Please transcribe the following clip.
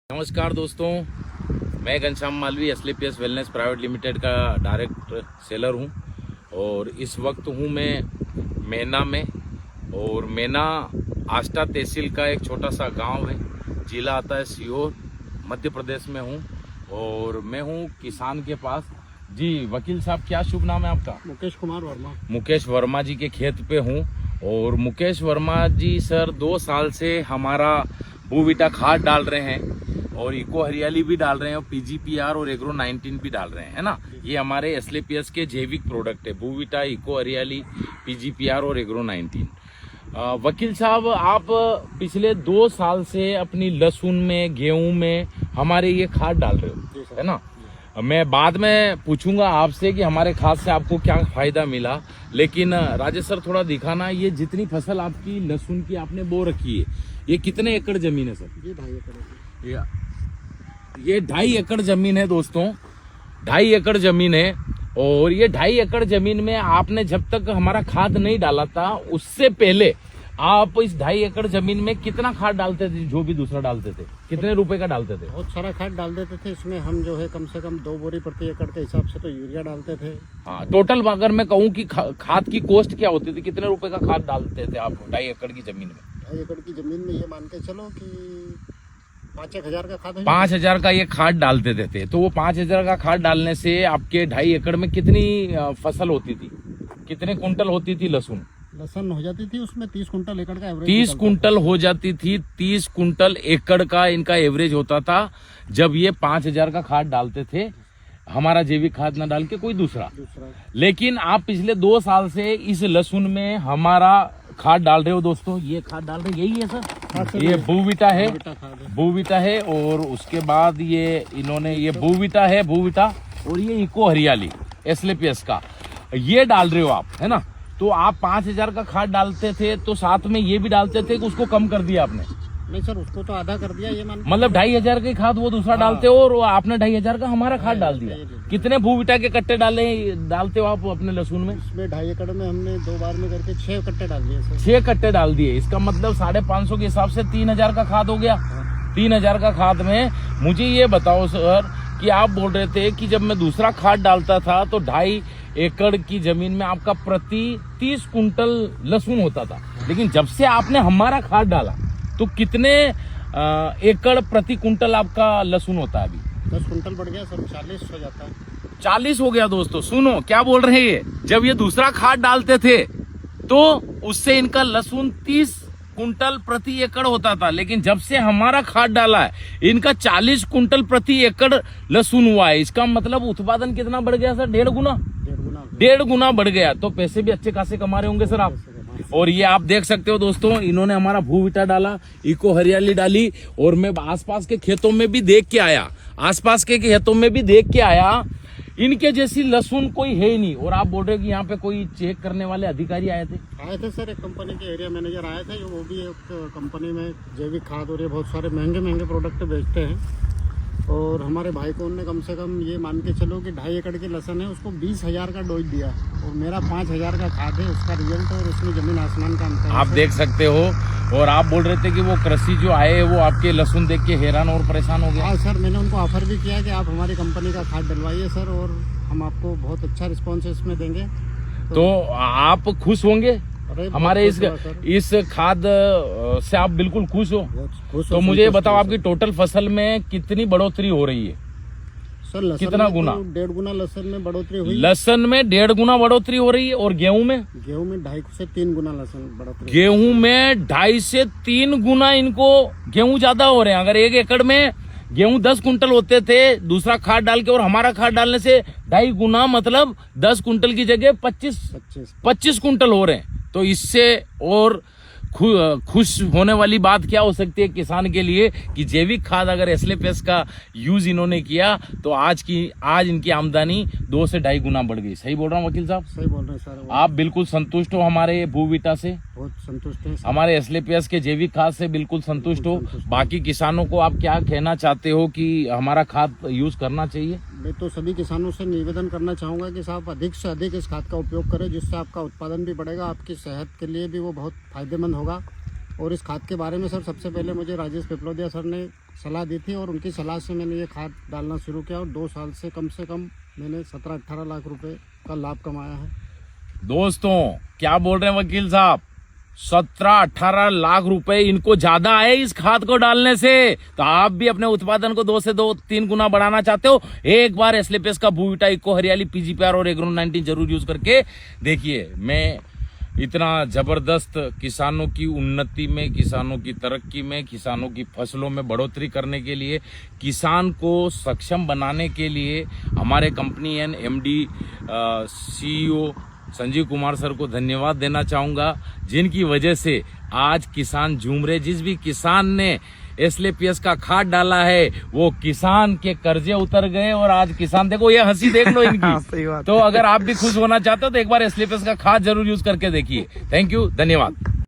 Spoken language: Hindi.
नमस्कार दोस्तों, मैं Ghanshyam Malvi SLPS wellness private limited का डायरेक्ट सेलर हूं और इस वक्त हूं मैं मैना में। और मैना आष्टा तहसील का एक छोटा सा गांव है, जिला आता है सीहोर, मध्य प्रदेश में हूं। और मैं हूं किसान के पास। जी वकील साहब, क्या शुभ नाम है आपका? मुकेश कुमार वर्मा। मुकेश वर्मा जी के खेत पे हूं। और मुकेश वर्मा जी सर 2 साल से हमारा बूविटा खाद डाल रहे हैं और इको हरियाली भी डाल रहे हैं और PGPR और एग्रो 19 भी डाल रहे हैं, है ना। ये हमारे SLPS के जैविक प्रोडक्ट है, बूविटा, इको हरियाली, PGPR और एग्रो 19। वकील साहब, आप पिछले 2 साल से अपनी लहसुन में, गेहूं में हमारे ये खाद डाल रहे हो, है ना। मैं बाद में पूछूंगा आपसे कि हमारे खाद से आपको क्या फायदा मिला, लेकिन राजेश सर थोड़ा दिखाना, ये जितनी फसल आपकी लहसुन की आपने बो रखी है, ये कितने एकड़ जमीन है सर? ये 2.5 एकड़ है। ये 2.5 एकड़ जमीन है दोस्तों, 2.5 एकड़ जमीन है। और ये 2.5 एकड़ जमीन में आपने जब तक हमारा खाद नहीं डाला था, उससे पहले आप इस 2.5 एकड़ जमीन में कितना खाद डालते थे? जो भी दूसरा डालते थे, कितने रुपए का डालते थे? बहुत सारा खाद डाल देते थे। इसमें हम जो है कम से कम 2 बोरी प्रति एकड़ के हिसाब से तो यूरिया डालते थे। हाँ, टोटल अगर मैं कहूँ कि खाद की कॉस्ट क्या होती थी, कितने रुपए का खाद डालते थे आप 2.5 एकड़ की जमीन में? 2.5 एकड़ की जमीन में ये मान के चलो कि 5-1 हजार का खाद है। 5,000 का ये खाद डालते थे। तो वो 5,000 का खाद डालने से आपके 2.5 एकड़ में कितनी फसल होती थी, कितने कुंटल होती थी लहसुन? लहसुन हो जाती थी उसमें 30 कुंटल एकड़ का एवरेज। 30 कुंटल हो जाती थी। 30 कुंटल एकड़ का इनका एवरेज होता था जब ये 5,000 का खाद डालते थे, हमारा जैविक खाद ना डाल के कोई दूसरा। लेकिन आप पिछले 2 साल से इस लहसुन में हमारा खाद डाल रहे हो दोस्तों। ये खाद डाल रहे, यही है सर? ये बूविटा है, बूविटा है। और उसके बाद ये इन्होंने ये बूविटा है, बूविटा, और ये इको हरियाली SLPS का ये डाल रहे हो आप, है ना। तो आप 5,000 का खाद डालते थे तो साथ में ये भी डालते थे कि उसको कम कर दिया आपने? नहीं सर, उसको तो आधा कर दिया। ये मतलब 2,500 की खाद वो दूसरा डालते हो और आपने 2,500 का हमारा खाद डाल दिया। कितने बूविटा के कट्टे डालते हो आप अपने लहसुन में? इसमें 2.5 एकड़ में हमने 2 बार में करके 6 कट्टे डाल दिए सर। 6 कट्टे डाल दिए। इसका मतलब 550 के हिसाब से 3,000 का खाद हो गया। 3,000 का खाद में मुझे ये बताओ सर कि आप बोल रहे थे कि जब मैं दूसरा खाद डालता था तो 2.5 एकड़ की जमीन में आपका प्रति 30 कुंटल लहसुन होता था, लेकिन जब से आपने हमारा खाद डाला तो कितने एकड़ प्रति कुंटल आपका लहसुन होता है अभी? 10 कुंटल बढ़ गया सर, 40 हो जाता है। 40 हो गया दोस्तों। सुनो क्या बोल रहे हैं ये। जब ये दूसरा खाद डालते थे तो उससे इनका लहसुन 30 कुंटल प्रति एकड़ होता था, लेकिन जब से हमारा खाद डाला है इनका 40 कुंटल प्रति एकड़ लहसुन हुआ है। इसका मतलब उत्पादन कितना बढ़ गया सर? 1.5 गुना बढ़ गया। तो पैसे भी अच्छे खासे कमा रहे होंगे सर आप। और ये आप देख सकते हो दोस्तों, इन्होंने हमारा बूविटा डाला, इको हरियाली डाली, और मैं आसपास के खेतों में भी देख के आया, इनके जैसी लहसुन कोई है ही नहीं। और आप बोल रहे हो कि यहाँ पे कोई चेक करने वाले अधिकारी आए थे सर। एक कंपनी के एरिया मैनेजर आए थे, वो भी एक कंपनी में जैविक खाद और ये बहुत सारे महंगे प्रोडक्ट बेचते हैं। और हमारे भाई को उनने कम से कम ये मान के चलो कि 2.5 एकड़ की लहसुन है, उसको 20,000 का डोज दिया और मेरा 5,000 का खाद है। उसका रिजल्ट और उसमें जमीन आसमान का अंतर आप देख सकते हो। और आप बोल रहे थे कि वो कृषि जो आए वो आपके लहसुन देख के हैरान और परेशान हो गया। हाँ सर, मैंने उनको ऑफर भी किया कि आप हमारी कंपनी का खाद डलवाइए सर, और हम आपको बहुत अच्छा रिस्पॉन्स इसमें देंगे। तो आप खुश होंगे हमारे इस खाद से? आप बिल्कुल खुश हो? तो मुझे ये बताओ, आपकी टोटल फसल में कितनी बढ़ोतरी हो रही है सर? लहसुन कितना गुना? 1.5 गुना लहसुन में बढ़ोतरी हुई। लहसुन में 1.5 गुना बढ़ोतरी हो रही है। और गेहूं में? गेहूं में 2.5 से 3 गुना लहसुन बढ़ोतरी। गेहूं में 2.5 से 3 गुना इनको गेहूं ज्यादा हो रहे हैं। अगर 1 एकड़ में गेहूं 10 कुंटल होते थे दूसरा खाद डाल के, और हमारा खाद डालने से 2.5 गुना, मतलब 10 कुंटल की जगह 25 कुंटल हो रहे हैं। तो इससे और खुश होने वाली बात क्या हो सकती है किसान के लिए कि जैविक खाद अगर SLPS का यूज इन्होंने किया तो आज इनकी आमदनी 2 से 2.5 गुना बढ़ गई। सही बोल रहा हूँ वकील साहब? सही बोल रहे हैं सर। आप बिल्कुल संतुष्ट हो हमारे बूविटा से? बहुत संतुष्ट है। हमारे SLPS के जैविक खाद से बिल्कुल संतुष्ट हो? बाकी किसानों को आप क्या कहना चाहते हो कि हमारा खाद यूज करना चाहिए? मैं तो सभी किसानों से निवेदन करना चाहूँगा कि साहब अधिक से अधिक इस खाद का उपयोग करें, जिससे आपका उत्पादन भी बढ़ेगा, आपकी सेहत के लिए भी वो बहुत फायदेमंद होगा। और इस खाद के बारे में सर सबसे पहले मुझे राजेश पिपलोदिया सर ने सलाह दी थी और उनकी सलाह से मैंने ये खाद डालना शुरू किया और 2 साल से कम मैंने 17-18 लाख रुपए का लाभ कमाया है। दोस्तों क्या बोल रहे हैं वकील साहब, 17-18 लाख रुपए इनको ज्यादा आए इस खाद को डालने से। तो आप भी अपने उत्पादन को 2 से 3 गुना बढ़ाना चाहते हो, एक बार एस्लेपियस का बूविटा इको हरियाली पीजीपीआर और एग्रो 19 जरूर यूज करके देखिए। मैं इतना जबरदस्त किसानों की उन्नति में, किसानों की तरक्की में, किसानों की फसलों में बढ़ोतरी करने के लिए, किसान को सक्षम बनाने के लिए हमारे company MD CEO Sanjeev Kumar sir को धन्यवाद देना चाहूंगा, जिनकी वजह से आज किसान झूम रहे। जिस भी किसान ने एस्लेपियस का खाद डाला है वो किसान के कर्जे उतर गए और आज किसान, देखो ये हंसी देख लो इनकी। सही बात। तो अगर आप भी खुश होना चाहते हो तो एक बार एस्लेपियस का खाद जरूर यूज करके देखिए। थैंक यू, धन्यवाद।